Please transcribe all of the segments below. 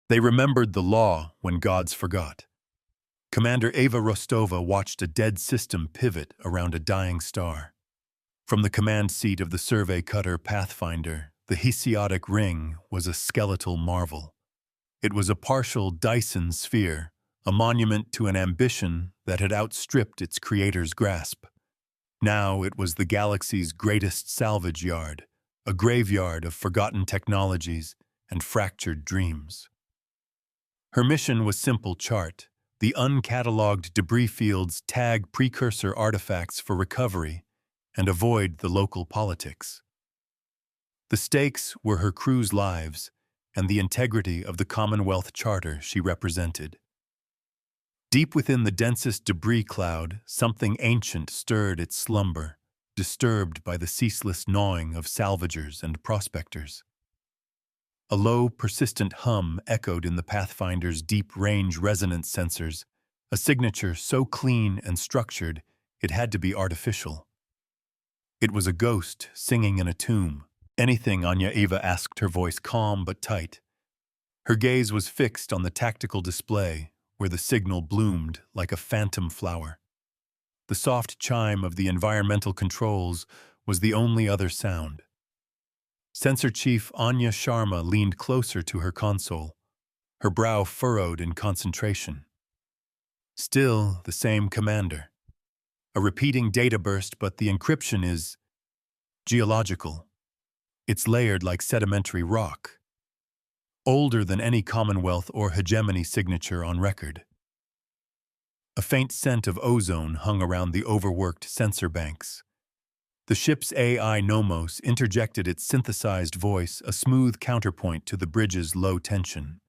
They remembered the law when gods forgot. Commander Ava Rostova watched a dead system pivot around a dying star. From the command seat of the survey cutter Pathfinder, the Hesiotic ring was a skeletal marvel. It was a partial Dyson sphere, a monument to an ambition that had outstripped its creator's grasp. Now it was the galaxy's greatest salvage yard, a graveyard of forgotten technologies and fractured dreams. Her mission was simple: chart the uncatalogued debris fields, tag precursor artifacts for recovery, and avoid the local politics. The stakes were her crew's lives and the integrity of the Commonwealth Charter she represented. Deep within the densest debris cloud, something ancient stirred its slumber, disturbed by the ceaseless gnawing of salvagers and prospectors. A low, persistent hum echoed in the Pathfinder's deep-range resonance sensors, a signature so clean and structured it had to be artificial. It was a ghost singing in a tomb. "Anything?" Anya Eva asked, her voice calm but tight. Her gaze was fixed on the tactical display, where the signal bloomed like a phantom flower. The soft chime of the environmental controls was the only other sound. Sensor Chief Anya Sharma leaned closer to her console, her brow furrowed in concentration. Still the same commander. A repeating data burst, but the encryption is geological. It's layered like sedimentary rock, older than any Commonwealth or hegemony signature on record. A faint scent of ozone hung around the overworked sensor banks. The ship's AI Nomos interjected its synthesized voice, a smooth counterpoint to the bridge's low tension.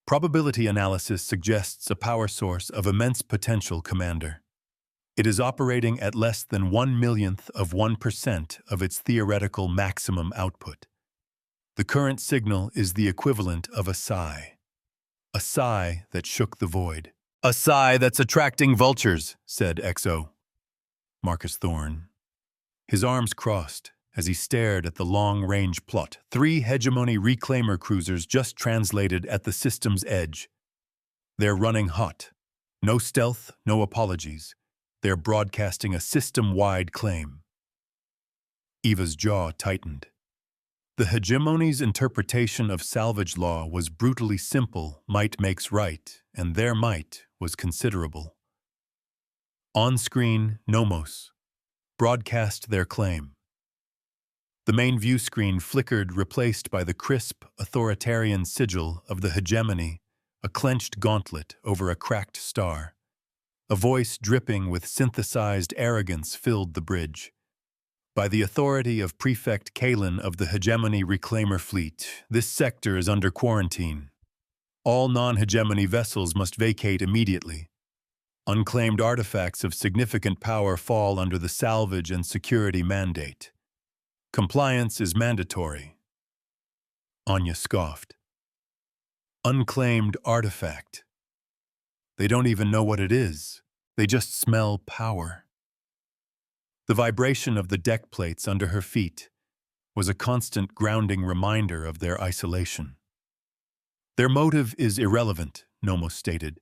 Probability analysis suggests a power source of immense potential, Commander. It is operating at less than 1/1,000,000th of 1% of its theoretical maximum output. The current signal is the equivalent of a sigh that shook the void. "A sigh that's attracting vultures," said XO. Marcus Thorne. His arms crossed as he stared at the long-range plot. 3 hegemony reclaimer cruisers just translated at the system's edge. They're running hot. No stealth, no apologies. They're broadcasting a system-wide claim. Eva's jaw tightened. The hegemony's interpretation of salvage law was brutally simple: might makes right, and their might was considerable. On-screen, Nomos. Broadcast their claim. The main view screen flickered, replaced by the crisp, authoritarian sigil of the hegemony, a clenched gauntlet over a cracked star. A voice dripping with synthesized arrogance filled the bridge. "By the authority of Prefect Kalen of the Hegemony Reclaimer Fleet, this sector is under quarantine. All non-hegemony vessels must vacate immediately. Unclaimed artifacts of significant power fall under the salvage and security mandate. Compliance is mandatory." Anya scoffed. Unclaimed artifact. They don't even know what it is. They just smell power. The vibration of the deck plates under her feet was a constant grounding reminder of their isolation. "Their motive is irrelevant," Nomos stated.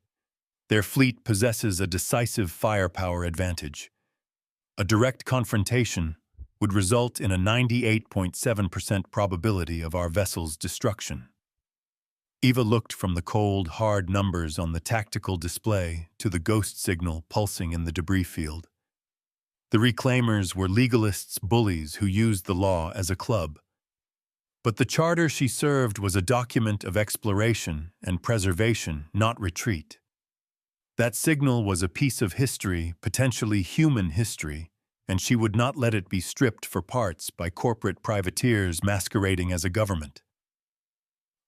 "Their fleet possesses a decisive firepower advantage. A direct confrontation would result in a 98.7% probability of our vessel's destruction." Eva looked from the cold, hard numbers on the tactical display to the ghost signal pulsing in the debris field. The reclaimers were legalists' bullies who used the law as a club. But the charter she served was a document of exploration and preservation, not retreat. That signal was a piece of history, potentially human history, and she would not let it be stripped for parts by corporate privateers masquerading as a government.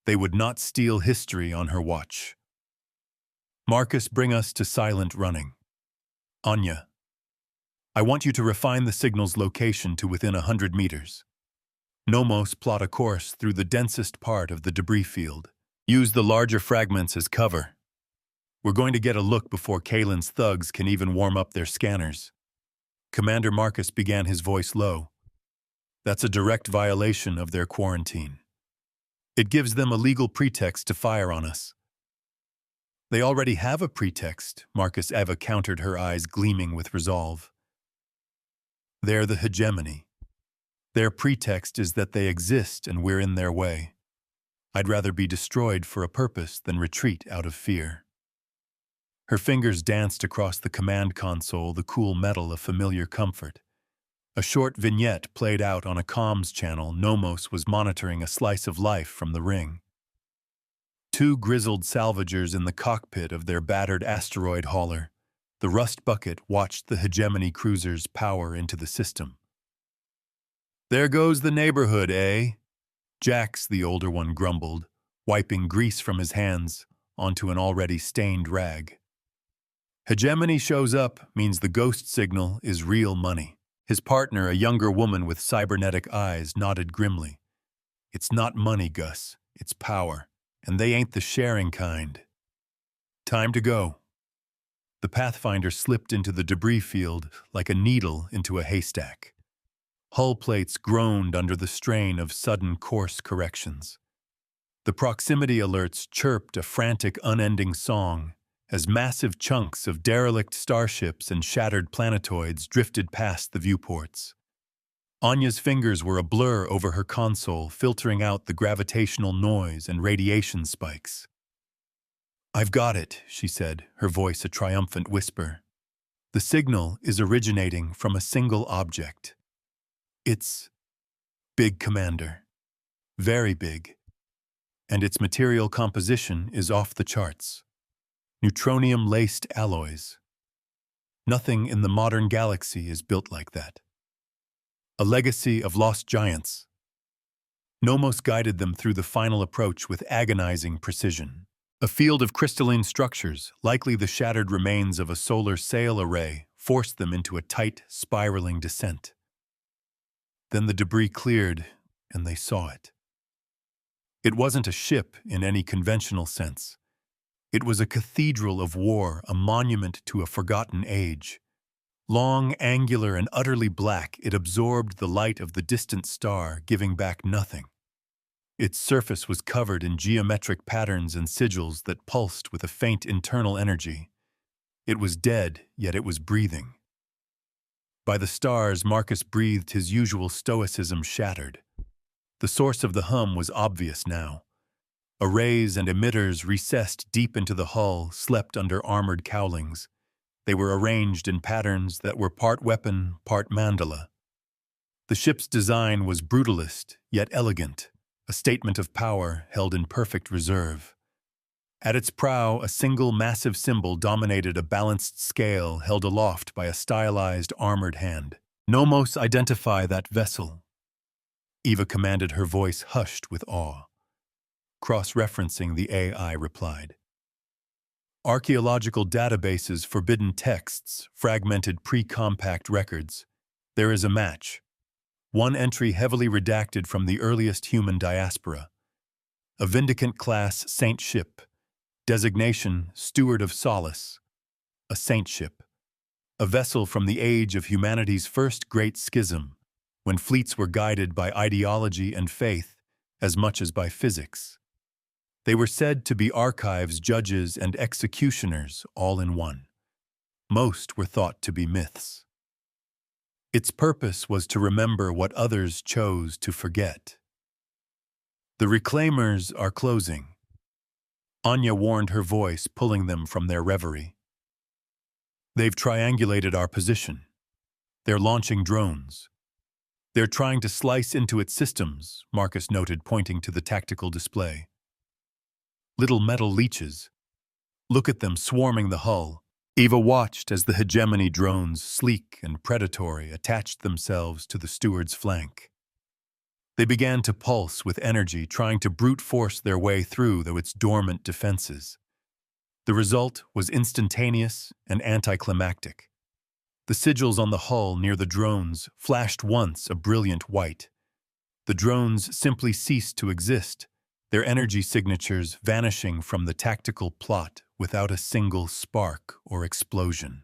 They would not steal history on her watch. "Marcus, bring us to silent running." "Anya, I want you to refine the signal's location to within 100 meters. Nomos, plot a course through the densest part of the debris field. Use the larger fragments as cover. We're going to get a look before Kalen's thugs can even warm up their scanners." Commander Marcus began, his voice low. "That's a direct violation of their quarantine. It gives them a legal pretext to fire on us. They already have a pretext, Marcus Eva countered, her eyes gleaming with resolve. They're the hegemony. Their pretext is that they exist and we're in their way. I'd rather be destroyed for a purpose than retreat out of fear. Her fingers danced across the command console, the cool metal of familiar comfort. A short vignette played out on a comms channel. Nomos was monitoring a slice of life from the ring. Two grizzled salvagers in the cockpit of their battered asteroid hauler. The rust bucket watched the hegemony cruisers power into the system. There goes the neighborhood, eh? Jax, the older one, grumbled, wiping grease from his hands onto an already stained rag. Hegemony shows up means the ghost signal is real money. His partner, a younger woman with cybernetic eyes, nodded grimly. It's not money, Gus. It's power. And they ain't the sharing kind. Time to go. The Pathfinder slipped into the debris field like a needle into a haystack. Hull plates groaned under the strain of sudden course corrections. The proximity alerts chirped a frantic, unending song as massive chunks of derelict starships and shattered planetoids drifted past the viewports. Anya's fingers were a blur over her console, filtering out the gravitational noise and radiation spikes. I've got it, she said, her voice a triumphant whisper. The signal is originating from a single object. It's big, Commander. Very big. And its material composition is off the charts. Neutronium-laced alloys. Nothing in the modern galaxy is built like that. A legacy of lost giants. Nomos guided them through the final approach with agonizing precision. A field of crystalline structures, likely the shattered remains of a solar sail array, forced them into a tight, spiraling descent. Then the debris cleared, and they saw it. It wasn't a ship in any conventional sense. It was a cathedral of war, a monument to a forgotten age. Long, angular, and utterly black, it absorbed the light of the distant star, giving back nothing. Its surface was covered in geometric patterns and sigils that pulsed with a faint internal energy. It was dead, yet it was breathing. By the stars, Marcus breathed, his usual stoicism shattered. The source of the hum was obvious now. Arrays and emitters recessed deep into the hull slept under armored cowlings. They were arranged in patterns that were part weapon, part mandala. The ship's design was brutalist, yet elegant, a statement of power held in perfect reserve. At its prow, a single massive symbol dominated a balanced scale held aloft by a stylized armored hand. Nomos, identify that vessel. Eva commanded, her voice hushed with awe. Cross-referencing, the AI replied. Archaeological databases, forbidden texts, fragmented pre-compact records. There is a match. One entry heavily redacted from the earliest human diaspora. A Vindicant-class saint ship. Designation, Steward of Solace. A saint ship. A vessel from the age of humanity's first great schism, when fleets were guided by ideology and faith as much as by physics. They were said to be archives, judges, and executioners all in one. Most were thought to be myths. Its purpose was to remember what others chose to forget. The reclaimers are closing. Anya warned, her voice pulling them from their reverie. They've triangulated our position. They're launching drones. They're trying to slice into its systems, Marcus noted, pointing to the tactical display. Little metal leeches. Look at them swarming the hull. Eva watched as the hegemony drones, sleek and predatory, attached themselves to the steward's flank. They began to pulse with energy, trying to brute force their way through its dormant defenses. The result was instantaneous and anticlimactic. The sigils on the hull near the drones flashed once a brilliant white. The drones simply ceased to exist, their energy signatures vanishing from the tactical plot without a single spark or explosion.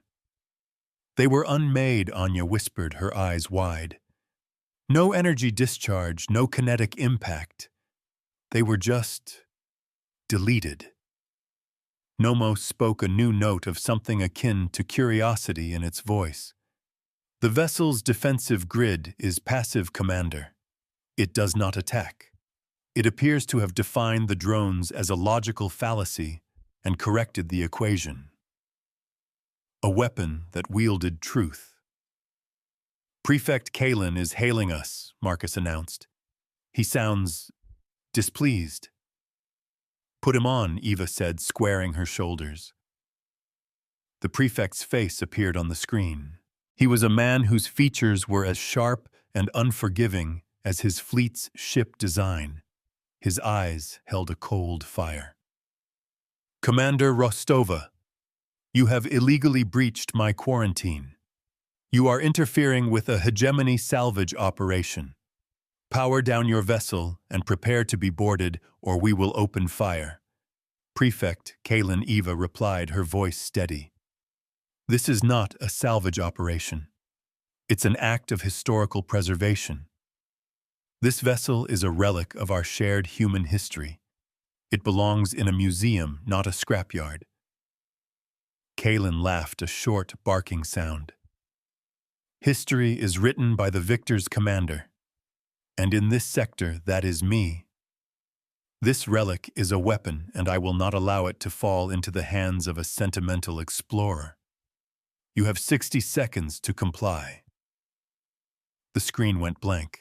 They were unmade, Anya whispered, her eyes wide. No energy discharge, no kinetic impact. They were just deleted. Nomos spoke a new note of something akin to curiosity in its voice. The vessel's defensive grid is passive, Commander. It does not attack. It appears to have defined the drones as a logical fallacy and corrected the equation. A weapon that wielded truth. Prefect Kalen is hailing us, Marcus announced. He sounds displeased. Put him on, Eva said, squaring her shoulders. The prefect's face appeared on the screen. He was a man whose features were as sharp and unforgiving as his fleet's ship design. His eyes held a cold fire. Commander Rostova, you have illegally breached my quarantine. You are interfering with a hegemony salvage operation. Power down your vessel and prepare to be boarded, or we will open fire. Prefect Kalen Eva replied, her voice steady. This is not a salvage operation. It's an act of historical preservation. This vessel is a relic of our shared human history. It belongs in a museum, not a scrapyard. Kalen laughed, a short, barking sound. History is written by the victor's commander. And in this sector, that is me. This relic is a weapon, and I will not allow it to fall into the hands of a sentimental explorer. You have 60 seconds to comply. The screen went blank.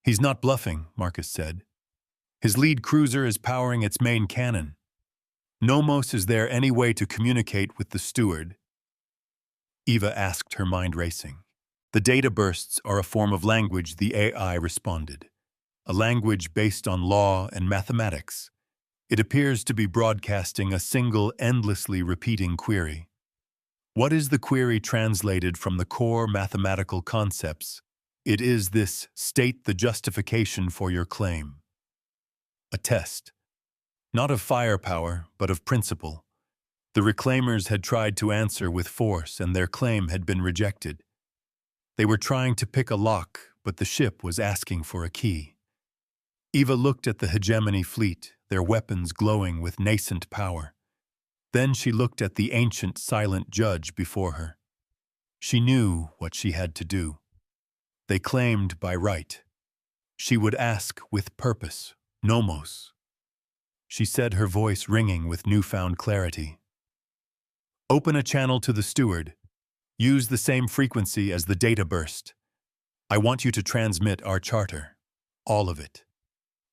He's not bluffing, Marcus said. His lead cruiser is powering its main cannon. Nomos is there anyway to communicate with the steward. Eva asked, her mind racing. The data bursts are a form of language, the AI responded. A language based on law and mathematics. It appears to be broadcasting a single, endlessly repeating query. What is the query translated from the core mathematical concepts? It is this: state the justification for your claim. A test. Not of firepower, but of principle. The reclaimers had tried to answer with force, and their claim had been rejected. They were trying to pick a lock, but the ship was asking for a key. Eva looked at the hegemony fleet, their weapons glowing with nascent power. Then she looked at the ancient, silent judge before her. She knew what she had to do. They claimed by right. She would ask with purpose, Nomos. She said, her voice ringing with newfound clarity. Open a channel to the steward. Use the same frequency as the data burst. I want you to transmit our charter. All of it.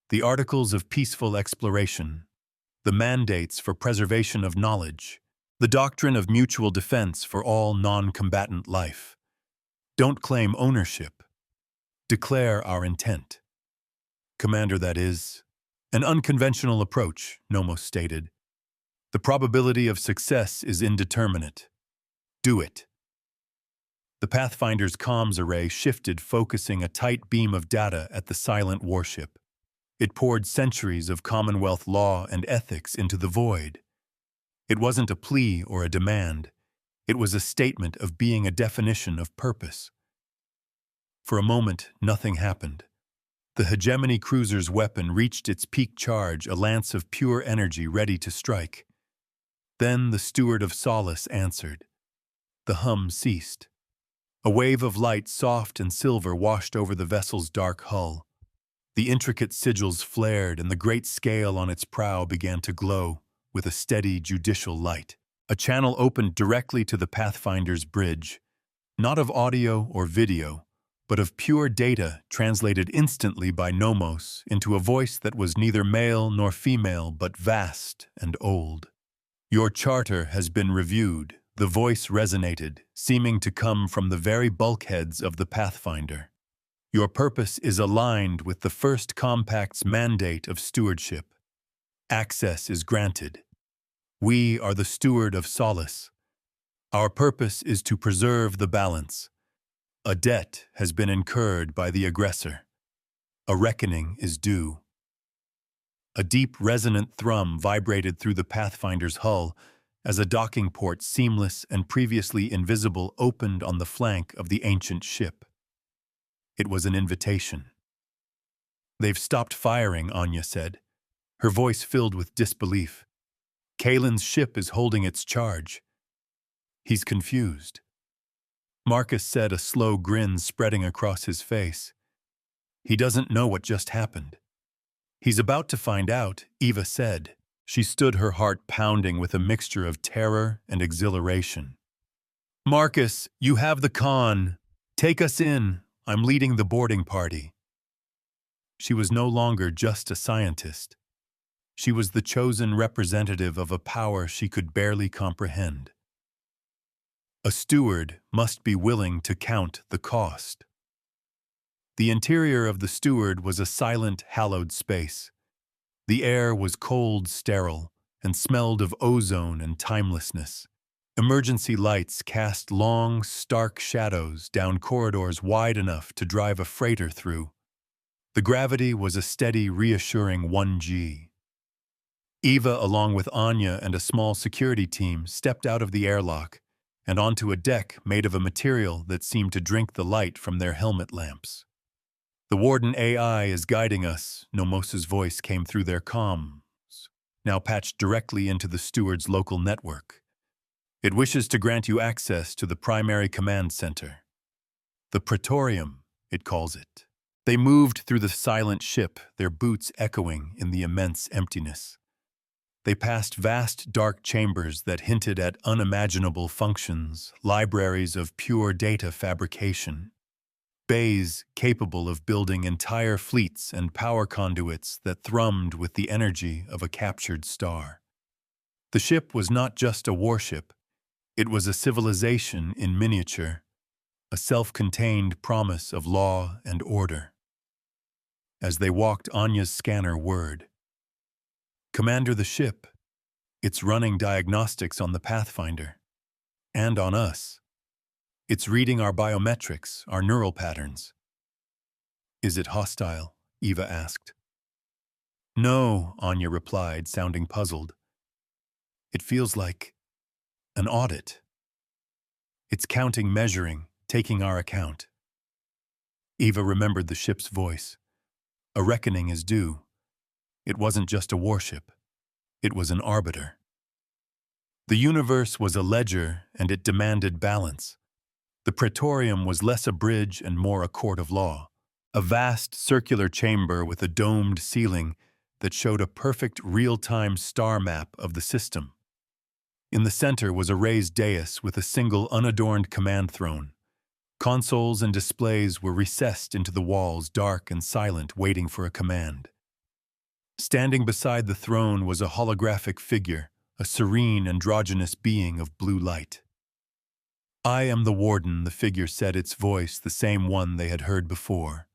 The articles of peaceful exploration. The mandates for preservation of knowledge. The doctrine of mutual defense for all non-combatant life. Don't claim ownership. Declare our intent. Commander, that is. An unconventional approach, Nomos stated. The probability of success is indeterminate. Do it. The Pathfinder's comms array shifted, focusing a tight beam of data at the silent warship. It poured centuries of Commonwealth law and ethics into the void. It wasn't a plea or a demand. It was a statement of being, a definition of purpose. For a moment, nothing happened. The hegemony cruiser's weapon reached its peak charge, a lance of pure energy ready to strike. Then the Steward of Solace answered. The hum ceased. A wave of light, soft and silver, washed over the vessel's dark hull. The intricate sigils flared, and the great scale on its prow began to glow with a steady, judicial light. A channel opened directly to the Pathfinder's bridge, not of audio or video, but of pure data translated instantly by Nomos into a voice that was neither male nor female, but vast and old. Your charter has been reviewed, the voice resonated, seeming to come from the very bulkheads of the Pathfinder. Your purpose is aligned with the First Compact's mandate of stewardship. Access is granted. We are the Steward of Solace. Our purpose is to preserve the balance. A debt has been incurred by the aggressor. A reckoning is due. A deep, resonant thrum vibrated through the Pathfinder's hull as a docking port, seamless and previously invisible, opened on the flank of the ancient ship. It was an invitation. They've stopped firing, Anya said, her voice filled with disbelief. Kalen's ship is holding its charge. He's confused. Marcus said, a slow grin spreading across his face. He doesn't know what just happened. He's about to find out, Eva said. She stood, her heart pounding with a mixture of terror and exhilaration. Marcus, you have the con. Take us in. I'm leading the boarding party. She was no longer just a scientist. She was the chosen representative of a power she could barely comprehend. A steward must be willing to count the cost. The interior of the steward was a silent, hallowed space. The air was cold, sterile, and smelled of ozone and timelessness. Emergency lights cast long, stark shadows down corridors wide enough to drive a freighter through. The gravity was a steady, reassuring 1G. Eva, along with Anya and a small security team, stepped out of the airlock and onto a deck made of a material that seemed to drink the light from their helmet lamps. The Warden AI is guiding us, Nomosa's voice came through their comms, now patched directly into the steward's local network. It wishes to grant you access to the primary command center. The Praetorium, it calls it. They moved through the silent ship, their boots echoing in the immense emptiness. They passed vast, dark chambers that hinted at unimaginable functions, libraries of pure data fabrication. Bays capable of building entire fleets and power conduits that thrummed with the energy of a captured star. The ship was not just a warship, it was a civilization in miniature, a self-contained promise of law and order. As they walked, Anya's scanner whirred. Commander, the ship. It's running diagnostics on the Pathfinder. And on us. It's reading our biometrics, our neural patterns. Is it hostile? Eva asked. No, Anya replied, sounding puzzled. It feels like an audit. It's counting, measuring, taking our account. Eva remembered the ship's voice. A reckoning is due. It wasn't just a warship. It was an arbiter. The universe was a ledger, and it demanded balance. The Praetorium was less a bridge and more a court of law, a vast circular chamber with a domed ceiling that showed a perfect real-time star map of the system. In the center was a raised dais with a single unadorned command throne. Consoles and displays were recessed into the walls, dark and silent, waiting for a command. Standing beside the throne was a holographic figure, a serene, androgynous being of blue light. I am the Warden, the figure said, its voice the same one they had heard before.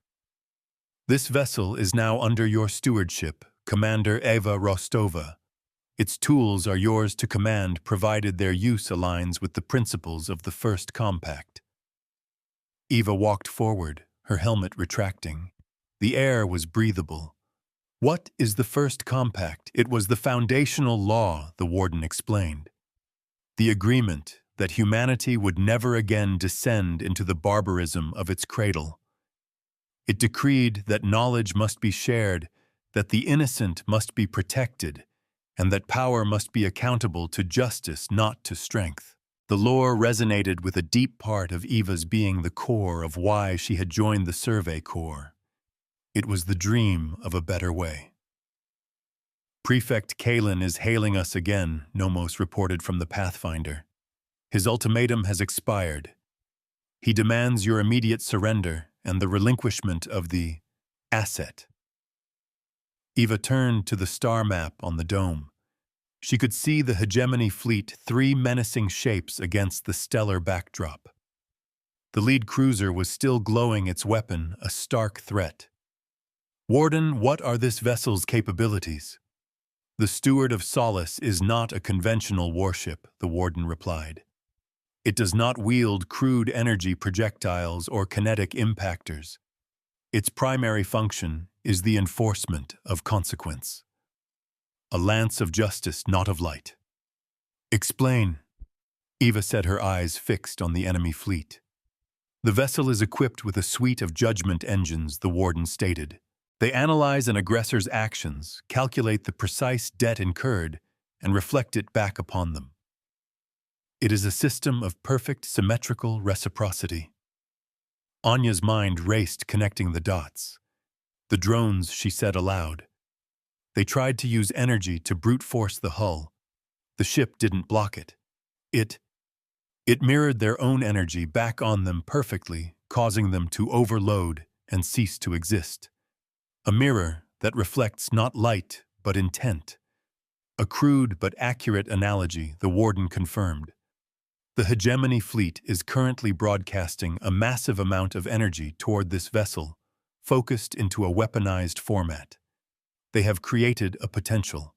This vessel is now under your stewardship, Commander Eva Rostova. Its tools are yours to command, provided their use aligns with the principles of the First Compact. Eva walked forward, her helmet retracting. The air was breathable. What is the First Compact? It was the foundational law, the Warden explained. The agreement that humanity would never again descend into the barbarism of its cradle. It decreed that knowledge must be shared, that the innocent must be protected, and that power must be accountable to justice, not to strength. The lore resonated with a deep part of Eva's being, the core of why she had joined the Survey Corps. It was the dream of a better way. Prefect Kalen is hailing us again, Nomos reported from the Pathfinder. His ultimatum has expired. He demands your immediate surrender and the relinquishment of the asset. Eva turned to the star map on the dome. She could see the hegemony fleet, 3 menacing shapes against the stellar backdrop. The lead cruiser was still glowing, its weapon a stark threat. Warden, what are this vessel's capabilities? The Steward of Solace is not a conventional warship, the Warden replied. It does not wield crude energy projectiles or kinetic impactors. Its primary function is the enforcement of consequence. A lance of justice, not of light. Explain. Eva said, her eyes fixed on the enemy fleet. The vessel is equipped with a suite of judgment engines, the Warden stated. They analyze an aggressor's actions, calculate the precise debt incurred, and reflect it back upon them. It is a system of perfect symmetrical reciprocity. Anya's mind raced, connecting the dots. The drones, she said aloud. They tried to use energy to brute force the hull. The ship didn't block it. It mirrored their own energy back on them perfectly, causing them to overload and cease to exist. A mirror that reflects not light, but intent. A crude but accurate analogy, the warden confirmed. The hegemony fleet is currently broadcasting a massive amount of energy toward this vessel, focused into a weaponized format. They have created a potential.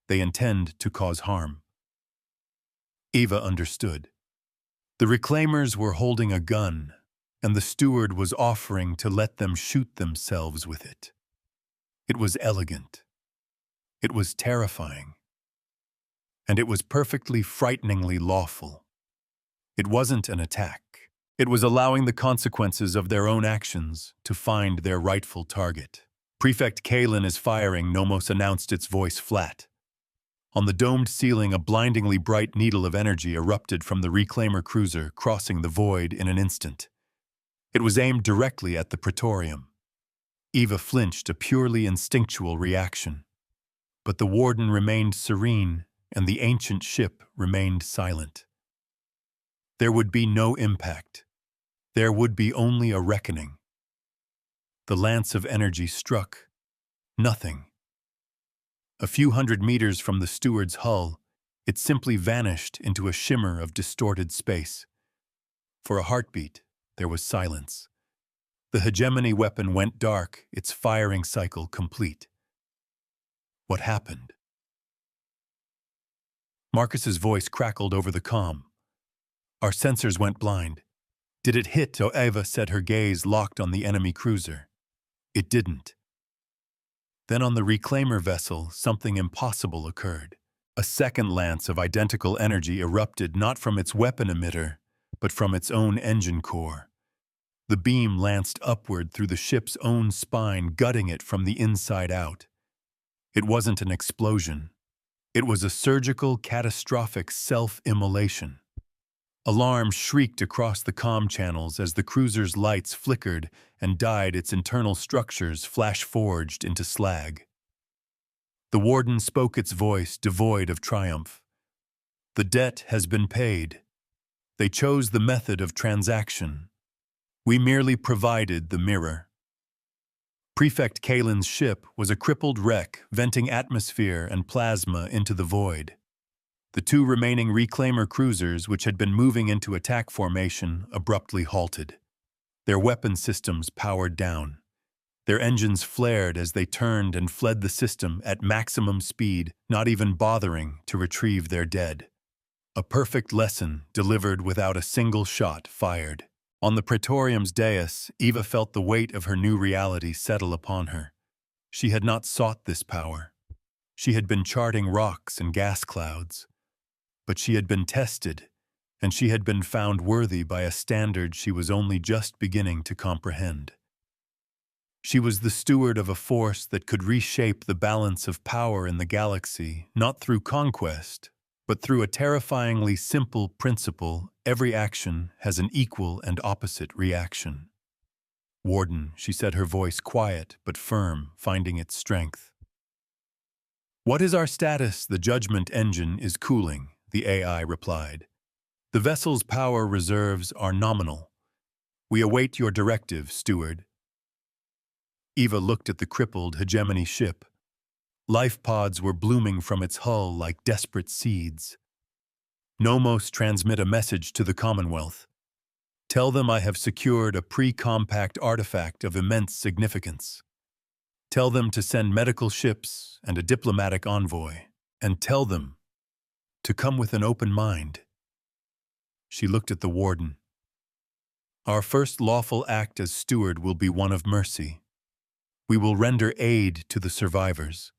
They intend to cause harm. Eva understood. The reclaimers were holding a gun, and the steward was offering to let them shoot themselves with it. It was elegant. It was terrifying. And it was perfectly frighteningly lawful. It wasn't an attack. It was allowing the consequences of their own actions to find their rightful target. Prefect Kalen is firing, Nomos announced, its voice flat. On the domed ceiling, a blindingly bright needle of energy erupted from the reclaimer cruiser, crossing the void in an instant. It was aimed directly at the Praetorium. Eva flinched, a purely instinctual reaction. But the warden remained serene, and the ancient ship remained silent. There would be no impact. There would be only a reckoning. The lance of energy struck. Nothing. A few hundred meters from the steward's hull, it simply vanished into a shimmer of distorted space. For a heartbeat, there was silence. The hegemony weapon went dark, its firing cycle complete. What happened? Marcus's voice crackled over the comm. Our sensors went blind. Did it hit? Eva said, her gaze locked on the enemy cruiser. It didn't. Then on the reclaimer vessel, something impossible occurred. A second lance of identical energy erupted not from its weapon emitter, but from its own engine core. The beam lanced upward through the ship's own spine, gutting it from the inside out. It wasn't an explosion. It was a surgical, catastrophic self-immolation. Alarm shrieked across the comm channels as the cruiser's lights flickered and died, its internal structures flash-forged into slag. The warden spoke, its voice devoid of triumph. The debt has been paid. They chose the method of transaction. We merely provided the mirror. Prefect Kalen's ship was a crippled wreck, venting atmosphere and plasma into the void. The two remaining reclaimer cruisers, which had been moving into attack formation, abruptly halted. Their weapon systems powered down. Their engines flared as they turned and fled the system at maximum speed, not even bothering to retrieve their dead. A perfect lesson delivered without a single shot fired. On the Praetorium's dais, Eva felt the weight of her new reality settle upon her. She had not sought this power. She had been charting rocks and gas clouds. But she had been tested, and she had been found worthy by a standard she was only just beginning to comprehend. She was the steward of a force that could reshape the balance of power in the galaxy, not through conquest, but through a terrifyingly simple principle: every action has an equal and opposite reaction. Warden, she said, her voice quiet but firm, finding its strength. What is our status? The judgment engine is cooling, the AI replied. The vessel's power reserves are nominal. We await your directive, steward. Eva looked at the crippled hegemony ship. Life pods were blooming from its hull like desperate seeds. Nomos, transmit a message to the Commonwealth. Tell them I have secured a pre-compact artifact of immense significance. Tell them to send medical ships and a diplomatic envoy. And tell them to come with an open mind. She looked at the warden. Our first lawful act as steward will be one of mercy. We will render aid to the survivors.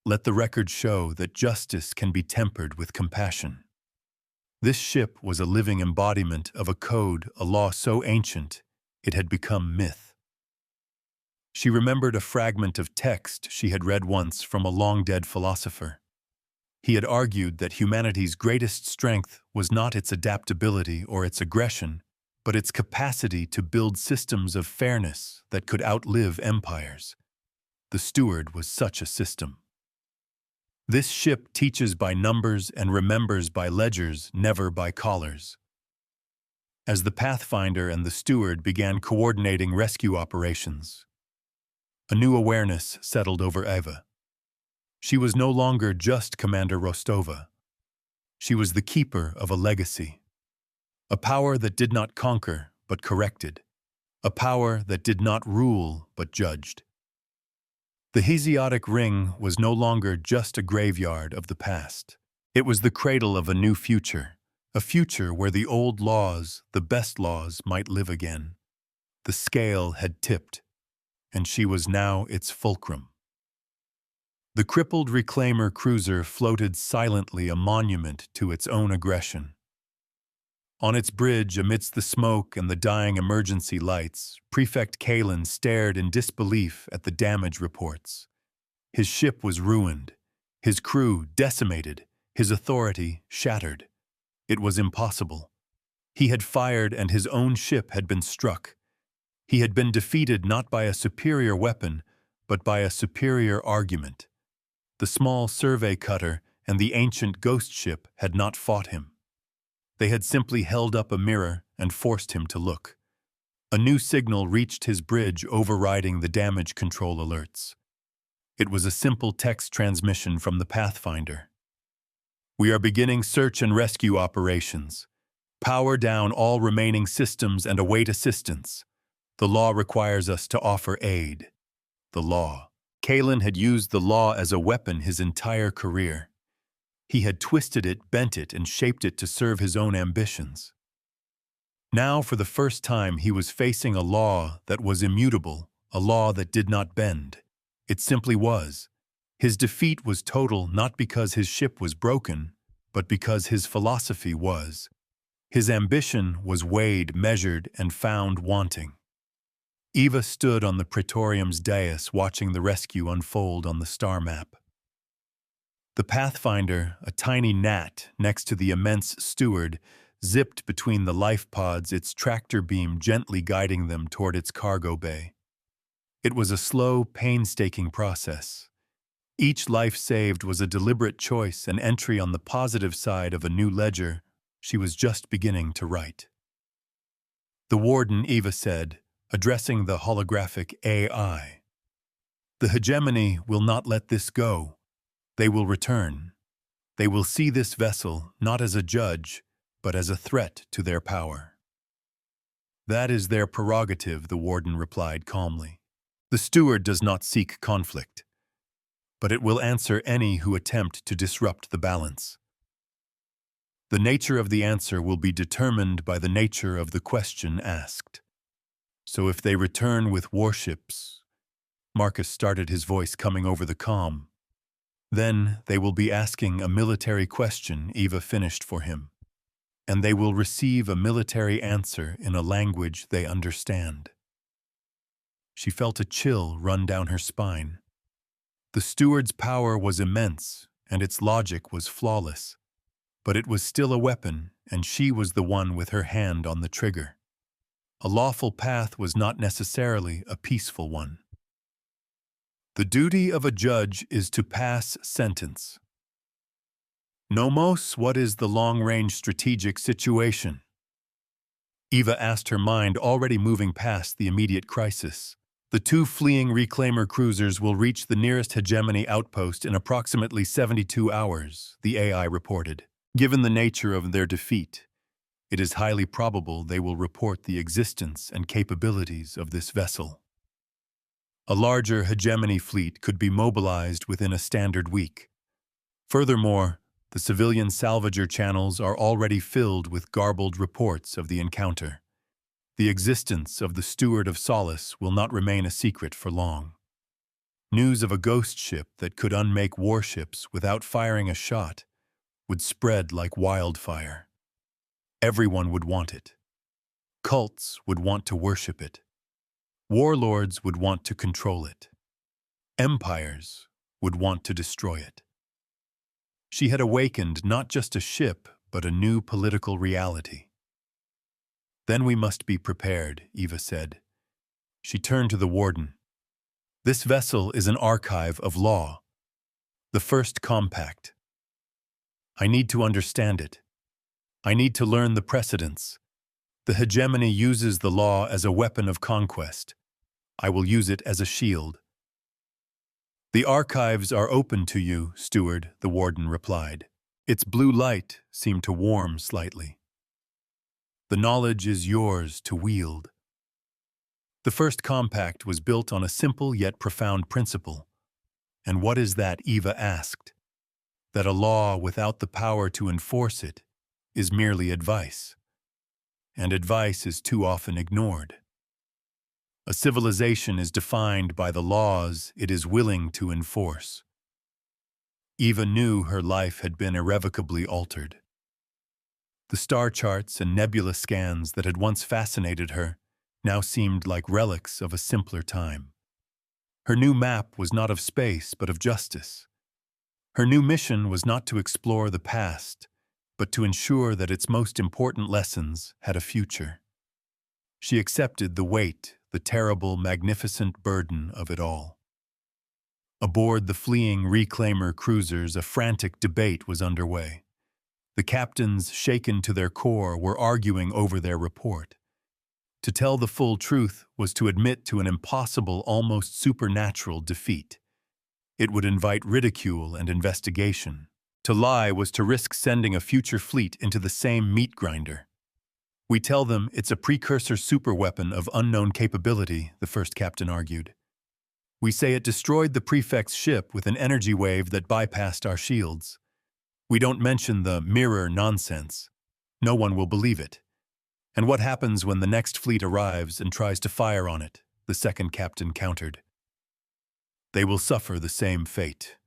Let the record show that justice can be tempered with compassion. This ship was a living embodiment of a code, a law so ancient it had become myth. She remembered a fragment of text she had read once from a long-dead philosopher. He had argued that humanity's greatest strength was not its adaptability or its aggression, but its capacity to build systems of fairness that could outlive empires. The Steward was such a system. This ship teaches by numbers and remembers by ledgers, never by collars. As the Pathfinder and the Steward began coordinating rescue operations, a new awareness settled over Eva. She was no longer just Commander Rostova. She was the keeper of a legacy. A power that did not conquer, but corrected. A power that did not rule, but judged. The Hesiodic Ring was no longer just a graveyard of the past. It was the cradle of a new future, a future where the old laws, the best laws, might live again. The scale had tipped, and she was now its fulcrum. The crippled reclaimer cruiser floated silently, a monument to its own aggression. On its bridge, amidst the smoke and the dying emergency lights, Prefect Kalen stared in disbelief at the damage reports. His ship was ruined, his crew decimated, his authority shattered. It was impossible. He had fired and his own ship had been struck. He had been defeated not by a superior weapon, but by a superior argument. The small survey cutter and the ancient ghost ship had not fought him. They had simply held up a mirror and forced him to look. A new signal reached his bridge, overriding the damage control alerts. It was a simple text transmission from the Pathfinder. "We are beginning search and rescue operations. Power down all remaining systems and await assistance. The law requires us to offer aid." The law. Kalen had used the law as a weapon his entire career. He had twisted it, bent it, and shaped it to serve his own ambitions. Now, for the first time, he was facing a law that was immutable, a law that did not bend. It simply was. His defeat was total not because his ship was broken, but because his philosophy was. His ambition was weighed, measured, and found wanting. Eva stood on the Praetorium's dais watching the rescue unfold on the star map. The Pathfinder, a tiny gnat next to the immense Steward, zipped between the life pods, its tractor beam gently guiding them toward its cargo bay. It was a slow, painstaking process. Each life saved was a deliberate choice, an entry on the positive side of a new ledger she was just beginning to write. "The Warden," Eva said, addressing the holographic AI. "The hegemony will not let this go. They will return. They will see this vessel not as a judge, but as a threat to their power." "That is their prerogative," the Warden replied calmly. "The Steward does not seek conflict, but it will answer any who attempt to disrupt the balance. The nature of the answer will be determined by the nature of the question asked. So if they return with warships," Marcus started, his voice coming over the comm, "then they will be asking a military question," Eva finished for him. "And they will receive a military answer in a language they understand." She felt a chill run down her spine. The Steward's power was immense, and its logic was flawless. But it was still a weapon, and she was the one with her hand on the trigger. A lawful path was not necessarily a peaceful one. "The duty of a judge is to pass sentence." "Nomos, what is the long-range strategic situation?" Eva asked, her mind already moving past the immediate crisis. "The two fleeing reclaimer cruisers will reach the nearest hegemony outpost in approximately 72 hours, the AI reported. Given the nature of their defeat, it is highly probable they will report the existence and capabilities of this vessel. A larger hegemony fleet could be mobilized within a standard week. Furthermore, the civilian salvager channels are already filled with garbled reports of the encounter. The existence of the Steward of Solace will not remain a secret for long. News of a ghost ship that could unmake warships without firing a shot would spread like wildfire. Everyone would want it. Cults would want to worship it. Warlords would want to control it. Empires would want to destroy it. She had awakened not just a ship, but a new political reality. Then we must be prepared, Eva said. She turned to the warden. This vessel is an archive of law. The first compact. I need to understand it. I need to learn the precedents. The hegemony uses the law as a weapon of conquest. I will use it as a shield. The archives are open to you, steward, the warden replied. Its blue light seemed to warm slightly. The knowledge is yours to wield. The first compact was built on a simple yet profound principle. And what is that, Eva asked? That a law without the power to enforce it is merely advice. And advice is too often ignored. A civilization is defined by the laws it is willing to enforce. Eva knew her life had been irrevocably altered. The star charts and nebula scans that had once fascinated her now seemed like relics of a simpler time. Her new map was not of space, but of justice. Her new mission was not to explore the past, but to ensure that its most important lessons had a future. She accepted the weight, the terrible, magnificent burden of it all. Aboard the fleeing reclaimer cruisers, a frantic debate was underway. The captains, shaken to their core, were arguing over their report. To tell the full truth was to admit to an impossible, almost supernatural defeat. It would invite ridicule and investigation. To lie was to risk sending a future fleet into the same meat grinder. We tell them it's a precursor superweapon of unknown capability, the first captain argued. We say it destroyed the prefect's ship with an energy wave that bypassed our shields. We don't mention the mirror nonsense. No one will believe it. And what happens when the next fleet arrives and tries to fire on it? The second captain countered. They will suffer the same fate.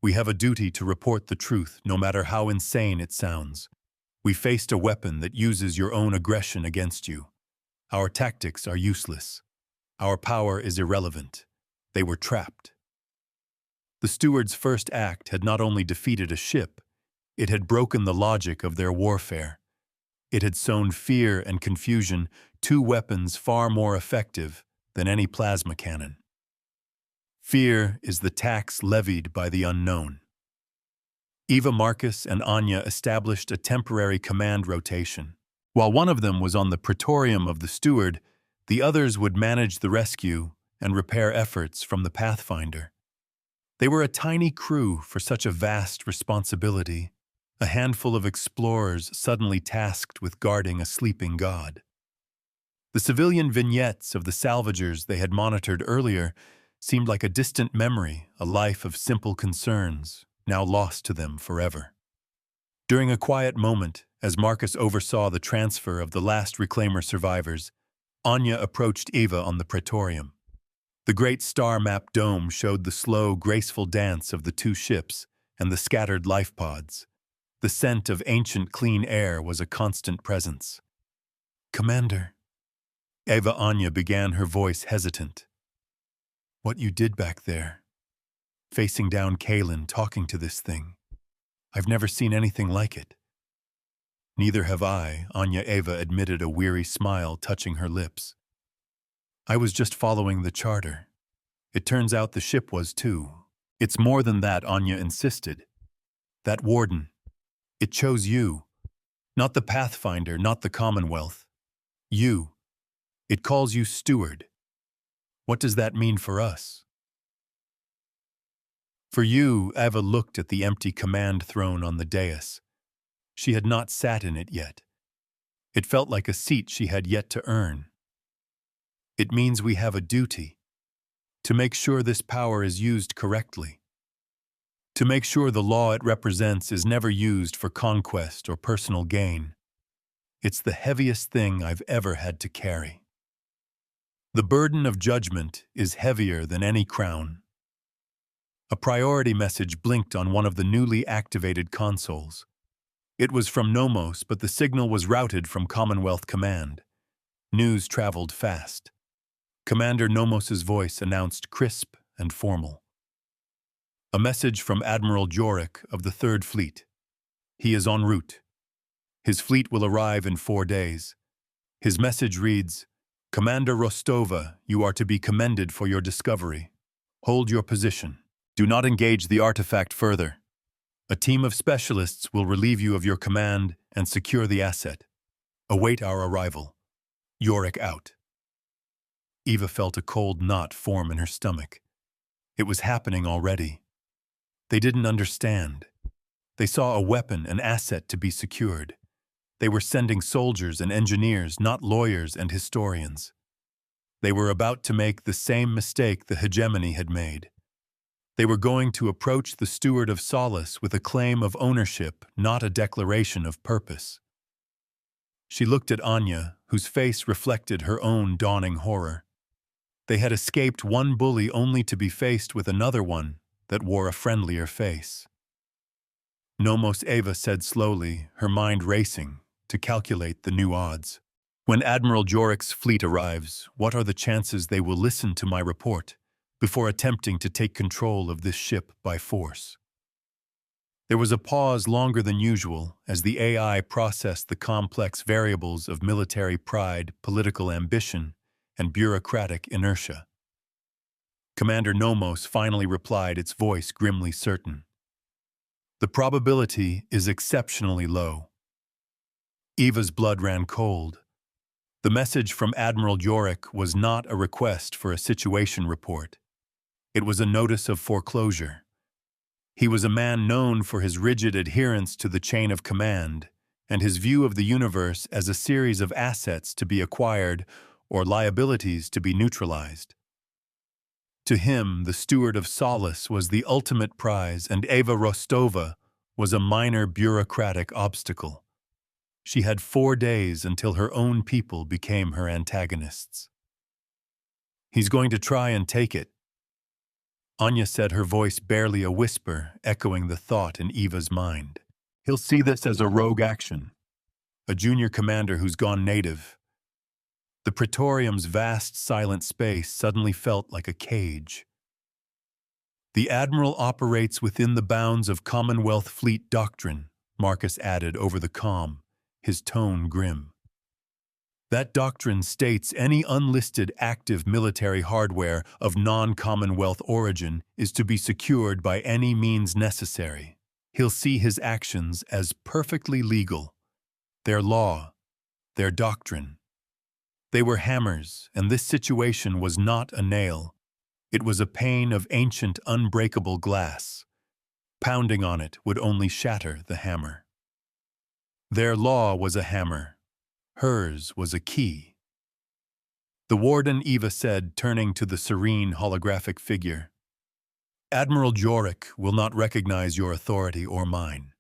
We have a duty to report the truth, no matter how insane it sounds. We faced a weapon that uses your own aggression against you. Our tactics are useless. Our power is irrelevant. They were trapped. The steward's first act had not only defeated a ship, it had broken the logic of their warfare. It had sown fear and confusion, two weapons far more effective than any plasma cannon. Fear is the tax levied by the unknown. Eva, Marcus, and Anya established a temporary command rotation. While one of them was on the praetorium of the steward, the others would manage the rescue and repair efforts from the Pathfinder. They were a tiny crew for such a vast responsibility, a handful of explorers suddenly tasked with guarding a sleeping god. The civilian vignettes of the salvagers they had monitored earlier seemed like a distant memory, a life of simple concerns, now lost to them forever. During a quiet moment, as Marcus oversaw the transfer of the last reclaimer survivors, Anya approached Eva on the praetorium. The great star-mapped dome showed the slow, graceful dance of the two ships and the scattered life pods. The scent of ancient clean air was a constant presence. "Commander," Eva Anya began, her voice hesitant. "What you did back there, facing down Kalen, talking to this thing, I've never seen anything like it." "Neither have I," Anya Eva admitted, a weary smile touching her lips. "I was just following the charter. It turns out the ship was too. It's more than that," Anya insisted. "That warden, it chose you. Not the Pathfinder, not the Commonwealth. You. It calls you steward. What does that mean for us?" For you, Eva looked at the empty command throne on the dais. She had not sat in it yet. It felt like a seat she had yet to earn. It means we have a duty, to make sure this power is used correctly, to make sure the law it represents is never used for conquest or personal gain. It's the heaviest thing I've ever had to carry. The burden of judgment is heavier than any crown. A priority message blinked on one of the newly activated consoles. It was from Nomos, but the signal was routed from Commonwealth Command. News traveled fast. Commander Nomos's voice announced crisp and formal. A message from Admiral Jorik of the Third Fleet. He is en route. His fleet will arrive in 4 days. His message reads, Commander Rostova, you are to be commended for your discovery. Hold your position. Do not engage the artifact further. A team of specialists will relieve you of your command and secure the asset. Await our arrival. Jorik out. Eva felt a cold knot form in her stomach. It was happening already. They didn't understand. They saw a weapon, an asset to be secured. They were sending soldiers and engineers, not lawyers and historians. They were about to make the same mistake the hegemony had made. They were going to approach the Steward of Solace with a claim of ownership, not a declaration of purpose. She looked at Anya, whose face reflected her own dawning horror. They had escaped one bully only to be faced with another one that wore a friendlier face. Nomos Eva said slowly, her mind racing, to calculate the new odds. When Admiral Jorik's fleet arrives, what are the chances they will listen to my report before attempting to take control of this ship by force? There was a pause longer than usual as the AI processed the complex variables of military pride, political ambition, and bureaucratic inertia. Commander Nomos finally replied, its voice grimly certain. The probability is exceptionally low. Eva's blood ran cold. The message from Admiral Jorik was not a request for a situation report. It was a notice of foreclosure. He was a man known for his rigid adherence to the chain of command and his view of the universe as a series of assets to be acquired or liabilities to be neutralized. To him, the Steward of Solace was the ultimate prize, and Eva Rostova was a minor bureaucratic obstacle. She had 4 days until her own people became her antagonists. He's going to try and take it. Anya said, her voice barely a whisper, echoing the thought in Eva's mind. He'll see this as a rogue action. A junior commander who's gone native. The Praetorium's vast, silent space suddenly felt like a cage. The Admiral operates within the bounds of Commonwealth Fleet doctrine, Marcus added over the comm, his tone grim. That doctrine states any unlisted active military hardware of non-Commonwealth origin is to be secured by any means necessary. He'll see his actions as perfectly legal. Their law, their doctrine. They were hammers, and this situation was not a nail. It was a pane of ancient, unbreakable glass. Pounding on it would only shatter the hammer. Their law was a hammer. Hers was a key. The warden, Eva said, turning to the serene, holographic figure. Admiral Jorik will not recognize your authority or mine.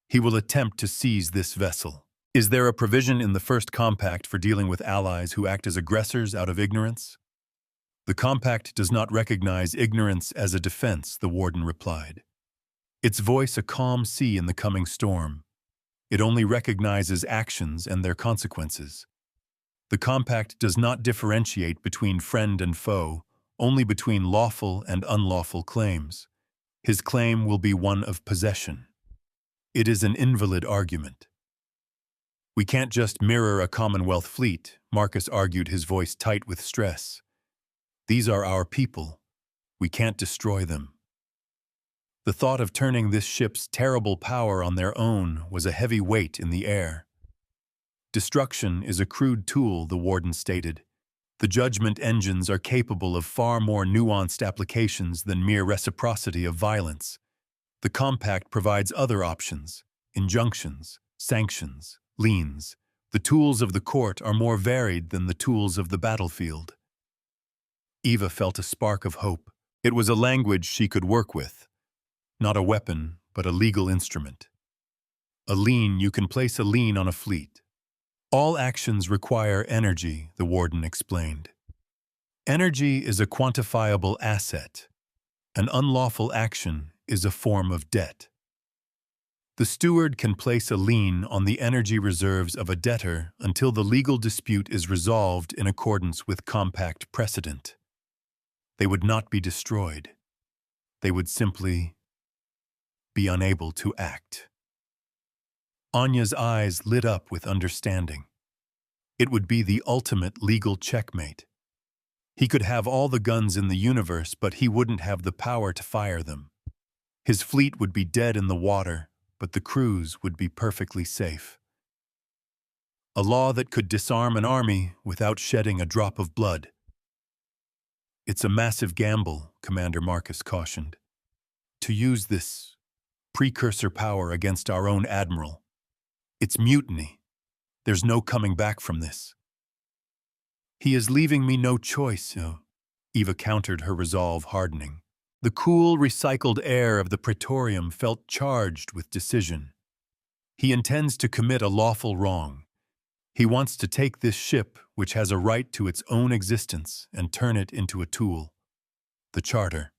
He will attempt to seize this vessel. Is there a provision in the first compact for dealing with allies who act as aggressors out of ignorance? The compact does not recognize ignorance as a defense, the warden replied. Its voice a calm sea in the coming storm. It only recognizes actions and their consequences. The compact does not differentiate between friend and foe, only between lawful and unlawful claims. His claim will be one of possession. It is an invalid argument. We can't just mirror a Commonwealth fleet, Marcus argued, his voice tight with stress. These are our people. We can't destroy them. The thought of turning this ship's terrible power on their own was a heavy weight in the air. Destruction is a crude tool, the warden stated. The judgment engines are capable of far more nuanced applications than mere reciprocity of violence. The compact provides other options, injunctions, sanctions, liens. The tools of the court are more varied than the tools of the battlefield. Eva felt a spark of hope. It was a language she could work with. Not a weapon, but a legal instrument. A lien, you can place a lien on a fleet. All actions require energy, the warden explained. Energy is a quantifiable asset. An unlawful action is a form of debt. The steward can place a lien on the energy reserves of a debtor until the legal dispute is resolved in accordance with compact precedent. They would not be destroyed. They would simply be unable to act. Anya's eyes lit up with understanding. It would be the ultimate legal checkmate. He could have all the guns in the universe, but he wouldn't have the power to fire them. His fleet would be dead in the water, but the crews would be perfectly safe. A law that could disarm an army without shedding a drop of blood. It's a massive gamble, Commander Marcus cautioned. To use this precursor power against our own admiral. It's mutiny. There's no coming back from this. He is leaving me no choice, Eva countered, her resolve hardening. The cool, recycled air of the Praetorium felt charged with decision. He intends to commit a lawful wrong. He wants to take this ship, which has a right to its own existence, and turn it into a tool. The charter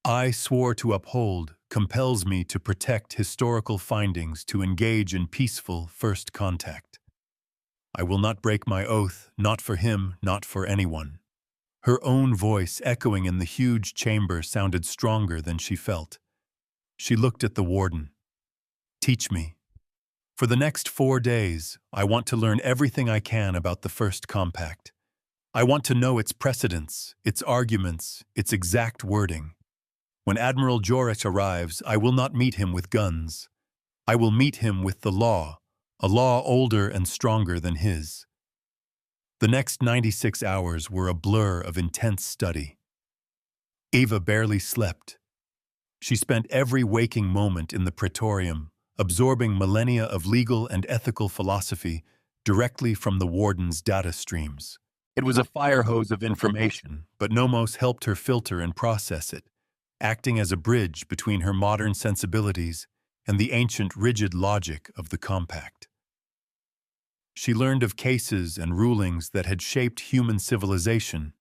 I swore to uphold compels me to protect historical findings, to engage in peaceful first contact. I will not break my oath, not for him, not for anyone. Her own voice, echoing in the huge chamber, sounded stronger than she felt. She looked at the warden. Teach me. For the next 4 days, I want to learn everything I can about the First Compact. I want to know its precedents, its arguments, its exact wording. When Admiral Jorek arrives, I will not meet him with guns. I will meet him with the law, a law older and stronger than his. The next 96 hours were a blur of intense study. Eva barely slept. She spent every waking moment in the Praetorium, absorbing millennia of legal and ethical philosophy directly from the warden's data streams. It was a fire hose of information, but Nomos helped her filter and process it, acting as a bridge between her modern sensibilities and the ancient rigid logic of the Compact. She learned of cases and rulings that had shaped human civilization.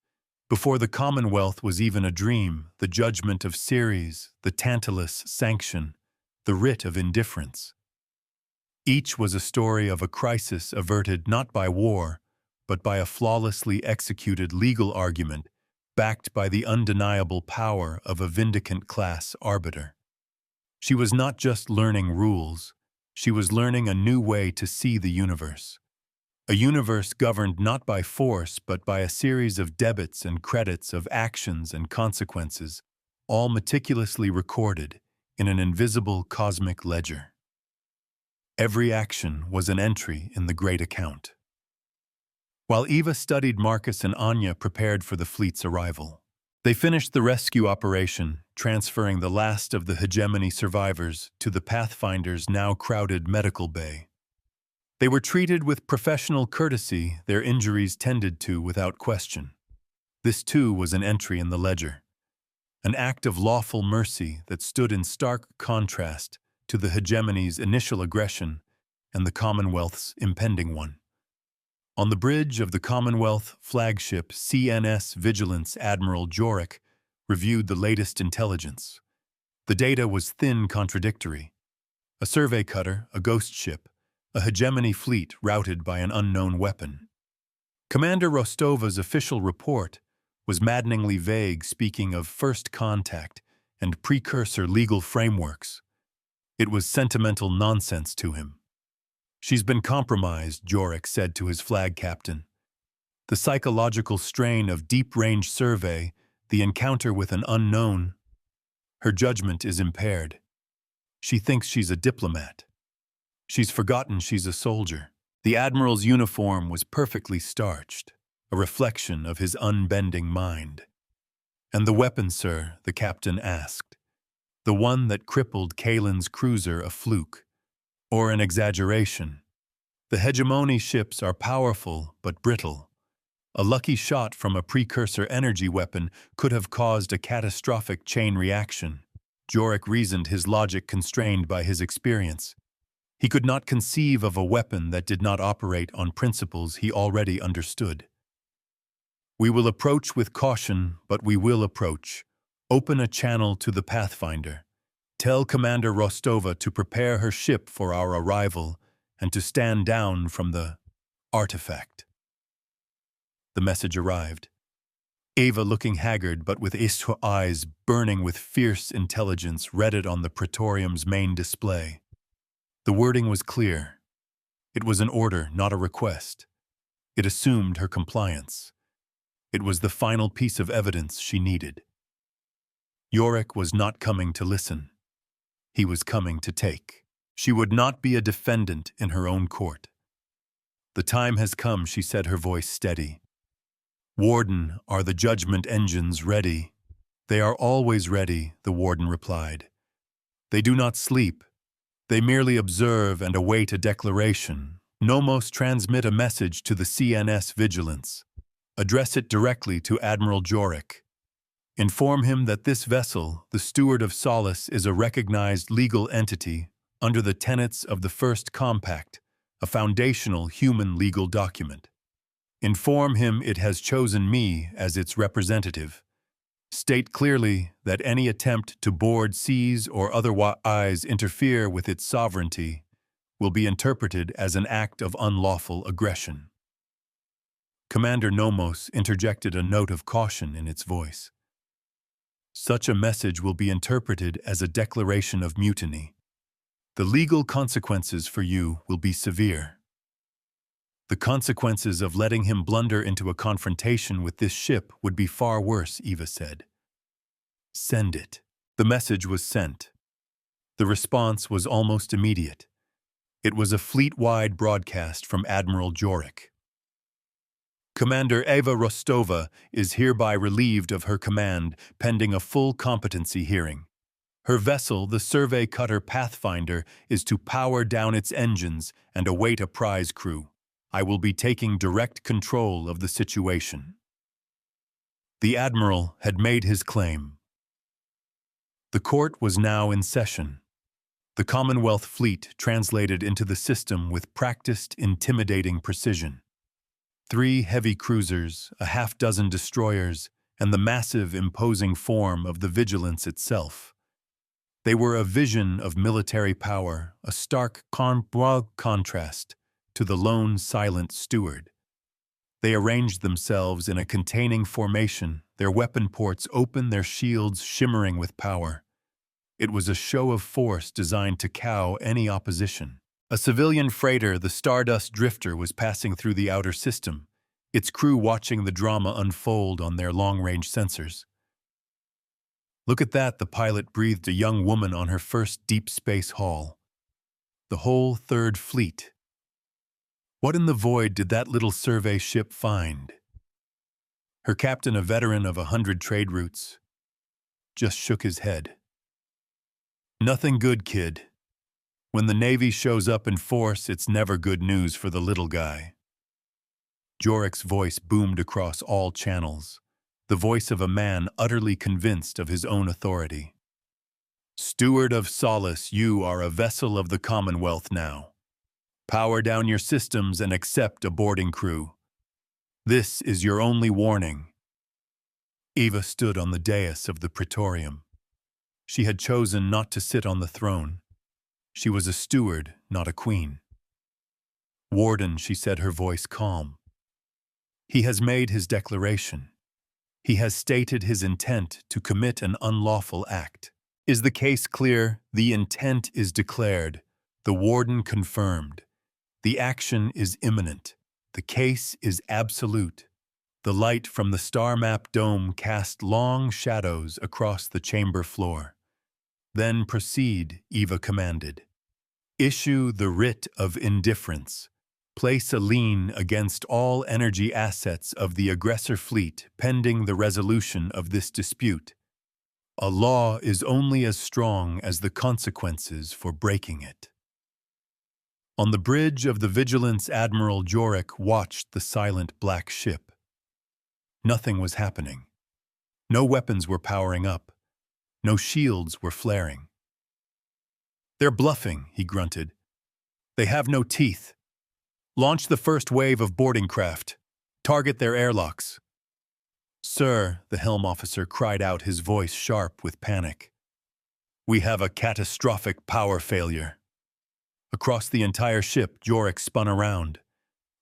Before the Commonwealth was even a dream, the judgment of Ceres, the Tantalus sanction, the writ of indifference. Each was a story of a crisis averted not by war, but by a flawlessly executed legal argument backed by the undeniable power of a vindicant class arbiter. She was not just learning rules, she was learning a new way to see the universe. A universe governed not by force, but by a series of debits and credits, of actions and consequences, all meticulously recorded in an invisible cosmic ledger. Every action was an entry in the great account. While Eva studied, Marcus and Anya prepared for the fleet's arrival. They finished the rescue operation, transferring the last of the hegemony survivors to the Pathfinder's now crowded medical bay. They were treated with professional courtesy, their injuries tended to without question. This too was an entry in the ledger, an act of lawful mercy that stood in stark contrast to the hegemony's initial aggression and the Commonwealth's impending one. On the bridge of the Commonwealth flagship CNS Vigilance, Admiral Jorek reviewed the latest intelligence. The data was thin, contradictory. A survey cutter, a ghost ship, a hegemony fleet routed by an unknown weapon. Commander Rostova's official report was maddeningly vague, speaking of first contact and precursor legal frameworks. It was sentimental nonsense to him. She's been compromised, Jorek said to his flag captain. The psychological strain of deep-range survey, the encounter with an unknown. Her judgment is impaired. She thinks she's a diplomat. She's forgotten she's a soldier. The admiral's uniform was perfectly starched, a reflection of his unbending mind. And the weapon, sir, the captain asked. The one that crippled Kalen's cruiser, a fluke, or an exaggeration. The hegemony ships are powerful but brittle. A lucky shot from a precursor energy weapon could have caused a catastrophic chain reaction. Jorek reasoned, his logic constrained by his experience. He could not conceive of a weapon that did not operate on principles he already understood. We will approach with caution, but we will approach. Open a channel to the Pathfinder. Tell Commander Rostova to prepare her ship for our arrival and to stand down from the artifact. The message arrived. Ava, looking haggard but with eyes burning with fierce intelligence, read it on the Praetorium's main display. The wording was clear. It was an order, not a request. It assumed her compliance. It was the final piece of evidence she needed. Yorick was not coming to listen. He was coming to take. She would not be a defendant in her own court. The time has come, she said, her voice steady. Warden, are the judgment engines ready? They are always ready, the warden replied. They do not sleep. They merely observe and await a declaration. Nomos, transmit a message to the CNS Vigilance. Address it directly to Admiral Jorick. Inform him that this vessel, the Steward of Solace, is a recognized legal entity under the tenets of the First Compact, a foundational human legal document. Inform him it has chosen me as its representative. State clearly that any attempt to board, seize, or otherwise interfere with its sovereignty will be interpreted as an act of unlawful aggression. Commander Nomos interjected a note of caution in its voice. Such a message will be interpreted as a declaration of mutiny. The legal consequences for you will be severe. The consequences of letting him blunder into a confrontation with this ship would be far worse, Eva said. Send it. The message was sent. The response was almost immediate. It was a fleet-wide broadcast from Admiral Jorick. Commander Eva Rostova is hereby relieved of her command pending a full competency hearing. Her vessel, the survey cutter Pathfinder, is to power down its engines and await a prize crew. I will be taking direct control of the situation. The Admiral had made his claim. The court was now in session. The Commonwealth fleet translated into the system with practiced, intimidating precision. 3 heavy cruisers, a half-dozen destroyers, and the massive, imposing form of the Vigilance itself. They were a vision of military power, a stark contrast to the lone, silent steward. They arranged themselves in a containing formation, their weapon ports open, their shields shimmering with power. It was a show of force designed to cow any opposition. A civilian freighter, the Stardust Drifter, was passing through the outer system, its crew watching the drama unfold on their long-range sensors. Look at that, the pilot breathed, a young woman on her first deep space haul. The whole Third Fleet. What in the void did that little survey ship find? Her captain, a veteran of 100 trade routes, just shook his head. Nothing good, kid. When the Navy shows up in force, it's never good news for the little guy. Jorick's voice boomed across all channels, the voice of a man utterly convinced of his own authority. Steward of Solace, you are a vessel of the Commonwealth now. Power down your systems and accept a boarding crew. This is your only warning. Eva stood on the dais of the Praetorium. She had chosen not to sit on the throne. She was a steward, not a queen. Warden, she said, her voice calm. He has made his declaration. He has stated his intent to commit an unlawful act. Is the case clear? The intent is declared. The warden confirmed. The action is imminent. The case is absolute. The light from the star map dome cast long shadows across the chamber floor. Then proceed, Eva commanded. Issue the writ of indifference. Place a lien against all energy assets of the aggressor fleet pending the resolution of this dispute. A law is only as strong as the consequences for breaking it. On the bridge of the Vigilance, Admiral Jorick watched the silent black ship. Nothing was happening. No weapons were powering up. No shields were flaring. They're bluffing, he grunted. They have no teeth. Launch the first wave of boarding craft. Target their airlocks. Sir, the helm officer cried out, his voice sharp with panic. We have a catastrophic power failure. Across the entire ship, Yorick spun around.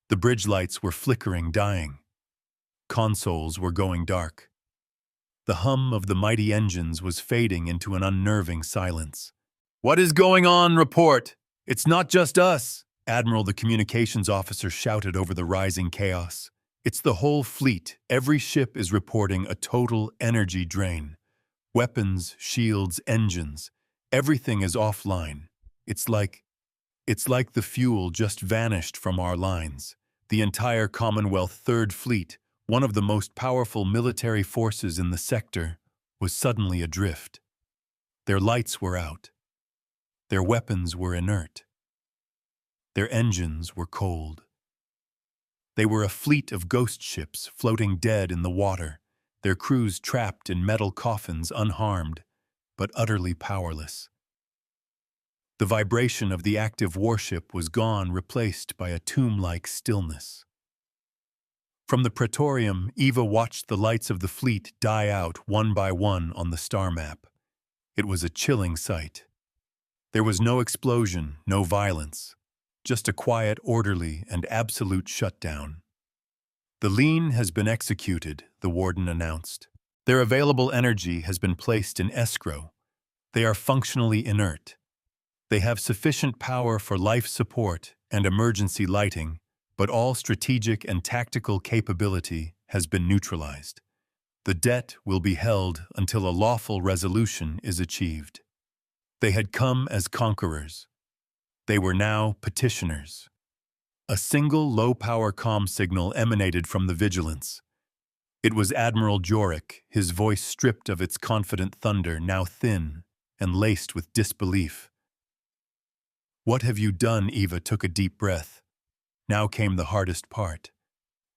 The bridge lights were flickering, dying. Consoles were going dark. The hum of the mighty engines was fading into an unnerving silence. "What is going on? Report! It's not just us!" Admiral, the communications officer, shouted over the rising chaos. "It's the whole fleet. Every ship is reporting a total energy drain. Weapons, shields, engines. Everything is offline. It's like the fuel just vanished from our lines. The entire Commonwealth Third Fleet, one of the most powerful military forces in the sector, was suddenly adrift. Their lights were out. Their weapons were inert. Their engines were cold. They were a fleet of ghost ships floating dead in the water, their crews trapped in metal coffins, unharmed, but utterly powerless. The vibration of the active warship was gone, replaced by a tomb-like stillness. From the Praetorium, Eva watched the lights of the fleet die out one by one on the star map. It was a chilling sight. There was no explosion, no violence, just a quiet, orderly, and absolute shutdown. "The lien has been executed," the warden announced. "Their available energy has been placed in escrow. They are functionally inert. They have sufficient power for life support and emergency lighting, but all strategic and tactical capability has been neutralized. The debt will be held until a lawful resolution is achieved." They had come as conquerors. They were now petitioners. A single low-power comm signal emanated from the Vigilance. It was Admiral Yorick, his voice stripped of its confident thunder, now thin and laced with disbelief. "What have you done?" Eva took a deep breath. Now came the hardest part.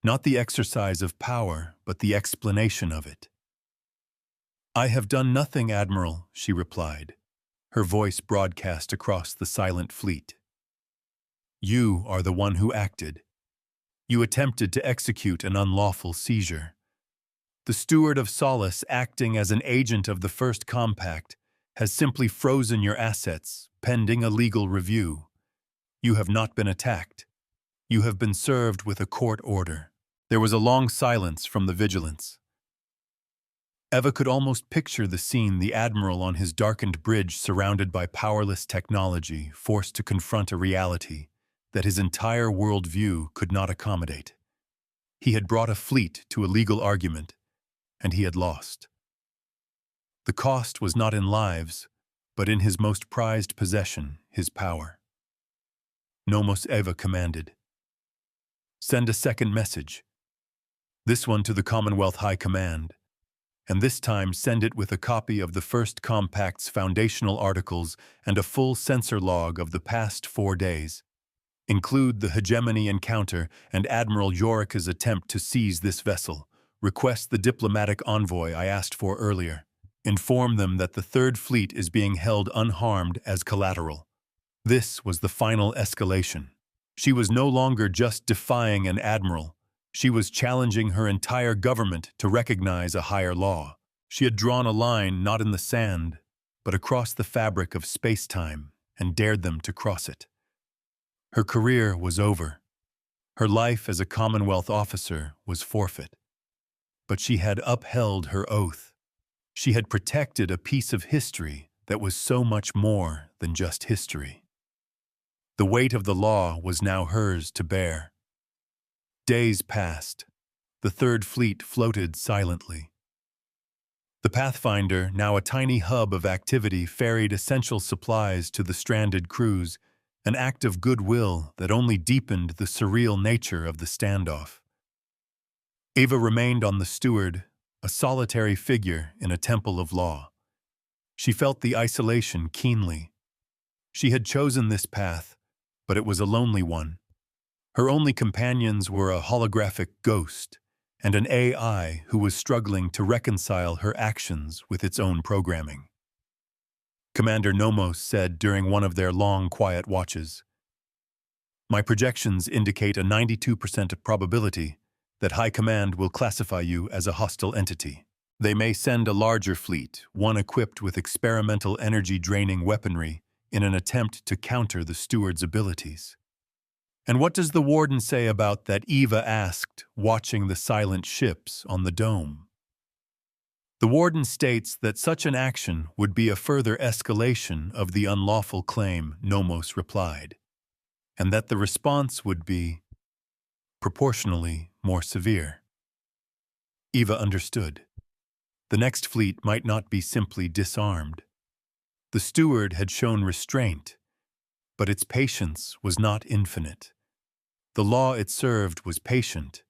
Not the exercise of power, but the explanation of it. "I have done nothing, Admiral," she replied, her voice broadcast across the silent fleet. "You are the one who acted. You attempted to execute an unlawful seizure. The Steward of Solace, acting as an agent of the First Compact, has simply frozen your assets, pending a legal review. You have not been attacked. You have been served with a court order." There was a long silence from the Vigilance. Eva could almost picture the scene, the Admiral on his darkened bridge surrounded by powerless technology, forced to confront a reality that his entire worldview could not accommodate. He had brought a fleet to a legal argument, and he had lost. The cost was not in lives, but in his most prized possession, his power. Nomos, Eva commanded. "Send a second message. This one to the Commonwealth High Command, and this time send it with a copy of the First Compact's foundational articles and a full sensor log of the past 4 days. Include the hegemony encounter and Admiral Yorick's attempt to seize this vessel. Request the diplomatic envoy I asked for earlier. Inform them that the Third Fleet is being held unharmed as collateral." This was the final escalation. She was no longer just defying an admiral. She was challenging her entire government to recognize a higher law. She had drawn a line not in the sand, but across the fabric of space-time, and dared them to cross it. Her career was over. Her life as a Commonwealth officer was forfeit. But she had upheld her oath. She had protected a piece of history that was so much more than just history. The weight of the law was now hers to bear. Days passed. The Third Fleet floated silently. The Pathfinder, now a tiny hub of activity, ferried essential supplies to the stranded crews, an act of goodwill that only deepened the surreal nature of the standoff. Eva remained on the Steward, a solitary figure in a temple of law. She felt the isolation keenly. She had chosen this path, but it was a lonely one. Her only companions were a holographic ghost and an AI who was struggling to reconcile her actions with its own programming. Commander Nomos said during one of their long, quiet watches, "My projections indicate a 92% probability that High Command will classify you as a hostile entity." They may send a larger fleet, one equipped with experimental energy-draining weaponry, in an attempt to counter the steward's abilities. And what does the warden say about that Eva asked, watching the silent ships on the dome? The warden states that such an action would be a further escalation of the unlawful claim, Nomos replied, and that the response would be proportionally more severe. Eva understood. The next fleet might not be simply disarmed. The steward had shown restraint, but its patience was not infinite. The law it served was patient,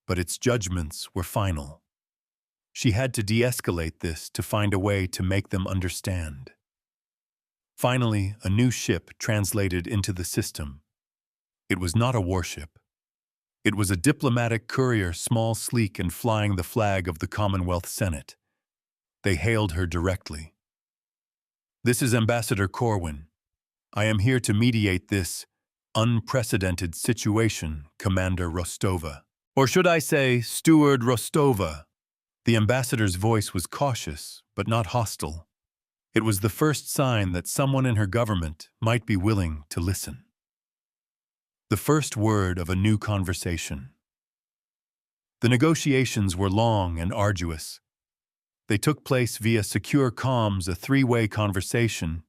but its judgments were final. She had to de-escalate this to find a way to make them understand. Finally, a new ship translated into the system. It was not a warship. It was a diplomatic courier, small, sleek, and flying the flag of the Commonwealth Senate. They hailed her directly. "This is Ambassador Corwin. I am here to mediate this unprecedented situation, Commander Rostova. Or should I say, Steward Rostova?" The ambassador's voice was cautious, but not hostile. It was the first sign that someone in her government might be willing to listen. The first word of a new conversation. The negotiations were long and arduous. They took place via secure comms, a three-way conversation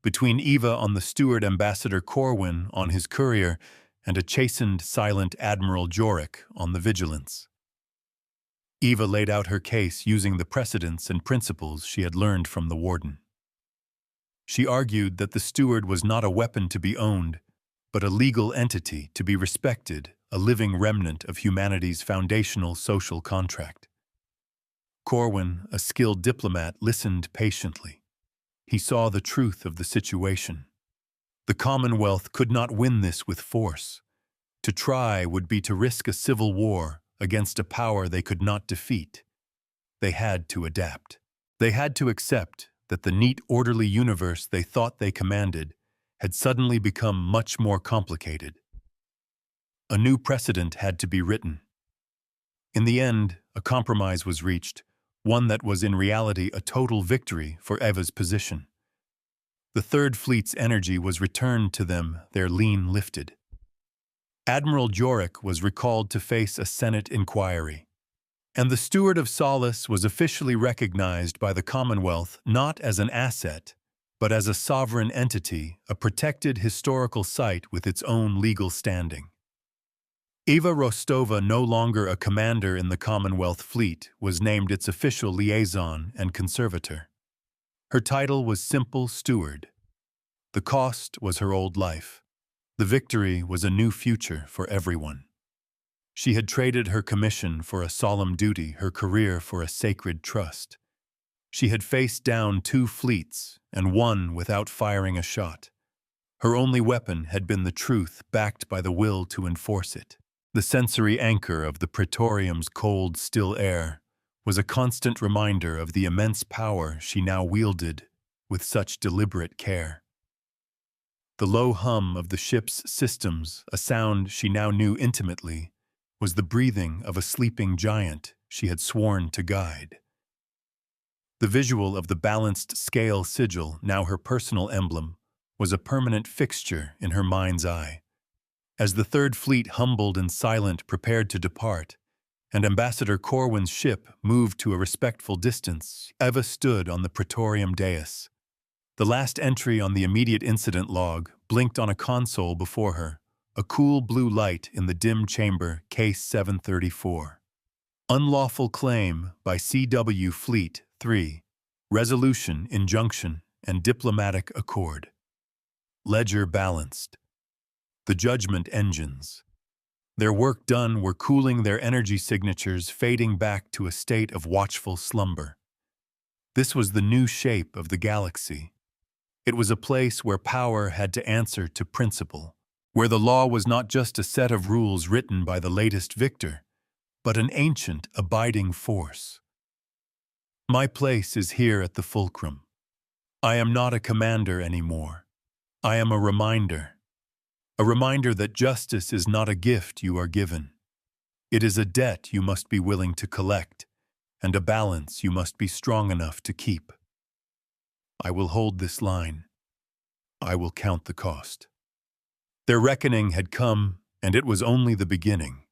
between Eva on the steward, Ambassador Corwin on his courier, and a chastened, silent Admiral Jorik on the Vigilance. Eva laid out her case using the precedents and principles she had learned from the warden. She argued that the steward was not a weapon to be owned, but a legal entity to be respected, a living remnant of humanity's foundational social contract. Corwin, a skilled diplomat, listened patiently. He saw the truth of the situation. The Commonwealth could not win this with force. To try would be to risk a civil war against a power they could not defeat. They had to adapt. They had to accept that the neat, orderly universe they thought they commanded had suddenly become much more complicated. A new precedent had to be written. In the end, a compromise was reached, one that was in reality a total victory for Eva's position. The Third Fleet's energy was returned to them, their lien lifted. Admiral Jorik was recalled to face a Senate inquiry, and the Steward of Solace was officially recognized by the Commonwealth not as an asset, but as a sovereign entity, a protected historical site with its own legal standing. Eva Rostova, no longer a commander in the Commonwealth Fleet, was named its official liaison and conservator. Her title was simple steward. The cost was her old life. The victory was a new future for everyone. She had traded her commission for a solemn duty, her career for a sacred trust. She had faced down 2 fleets and won without firing a shot. Her only weapon had been the truth backed by the will to enforce it. The sensory anchor of the Praetorium's cold, still air was a constant reminder of the immense power she now wielded with such deliberate care. The low hum of the ship's systems, a sound she now knew intimately, was the breathing of a sleeping giant she had sworn to guide. The visual of the balanced scale sigil, now her personal emblem, was a permanent fixture in her mind's eye. As the Third Fleet, humbled and silent, prepared to depart, and Ambassador Corwin's ship moved to a respectful distance, Eva stood on the Praetorium dais. The last entry on the immediate incident log blinked on a console before her, a cool blue light in the dim chamber, case 734. Unlawful claim by CW Fleet 3. Resolution, injunction, and diplomatic accord. Ledger balanced. The judgment engines. Their work done were cooling their energy signatures, fading back to a state of watchful slumber. This was the new shape of the galaxy. It was a place where power had to answer to principle, where the law was not just a set of rules written by the latest victor, but an ancient, abiding force. My place is here at the fulcrum. I am not a commander anymore. I am a reminder that justice is not a gift you are given. It is a debt you must be willing to collect, and a balance you must be strong enough to keep. I will hold this line. I will count the cost. Their reckoning had come, and it was only the beginning.